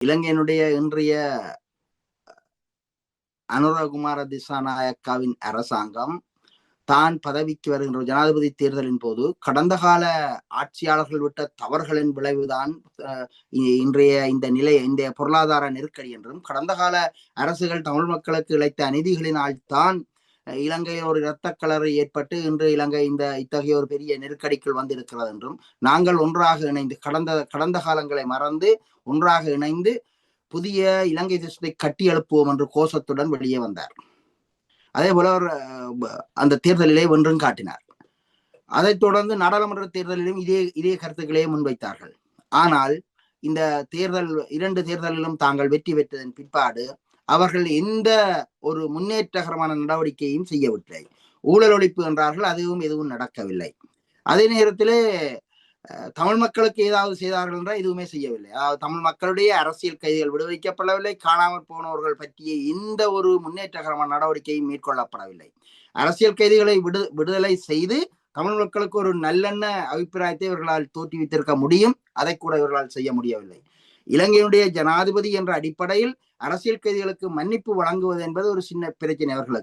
இலங்கையினுடைய இன்றைய அனுரகுமார திசாநாயக்காவின் அரசாங்கம் தான் பதவிக்கு வருகின்ற ஜனாதிபதி தேர்தலின் போது கடந்த கால ஆட்சியாளர்கள் விட்ட தவறுகளின் விளைவுதான் இன்றைய இந்த பொருளாதார நெருக்கடி என்றும், கடந்த கால அரசுகள் தமிழ் மக்களுக்கு இழைத்த அநீதிகளினால் தான் இலங்கையில் ஒரு இரத்த கலரை ஏற்பட்டு இன்று இலங்கை இத்தகைய ஒரு பெரிய நெருக்கடிக்குள் வந்திருக்கிறது என்றும், நாங்கள் ஒன்றாக இணைந்து கடந்த காலங்களை மறந்து ஒன்றாக இணைந்து புதிய இலங்கை தேசத்தை கட்டி எழுப்புவோம் என்று கோஷத்துடன் வெளியே வந்தார். அதே போல அந்த தேர்தலிலே வென்றும் காட்டினார். அதைத் தொடர்ந்து நாடாளுமன்ற தேர்தலிலும் இதே கருத்துக்களே முன்வைத்தார்கள். ஆனால் இந்த இரண்டு தேர்தலிலும் தாங்கள் வெற்றி பெற்றதன் பிற்பாடு அவர்கள் எந்த ஒரு முன்னேற்றகரமான நடவடிக்கையும் செய்யவில்லை. ஊழல் ஒழிப்பு என்றார்கள், அதுவும் எதுவும் நடக்கவில்லை. அதே நேரத்திலே தமிழ் மக்களுக்கு ஏதாவது செய்தார்கள் என்றால் எதுவுமே செய்யவில்லை. அதாவது தமிழ் மக்களுடைய அரசியல் கைதிகள் விடுவிக்கப்படவில்லை, காணாமல் போனவர்கள் பற்றிய எந்த ஒரு முன்னேற்றகரமான நடவடிக்கையும் மேற்கொள்ளப்படவில்லை. அரசியல் கைதிகளை விடுதலை செய்து தமிழ் மக்களுக்கு ஒரு நல்லெண்ண அபிப்பிராயத்தை இவர்களால் தோற்றுவித்திருக்க முடியும், அதை கூட இவர்களால் செய்ய முடியவில்லை. இலங்கையுடைய ஜனாதிபதி என்ற அடிப்படையில் அரசியல் கைதிகளுக்கு மன்னிப்பு வழங்குவது என்பது ஒரு சின்ன பிரச்சனை அவர்களுக்கு.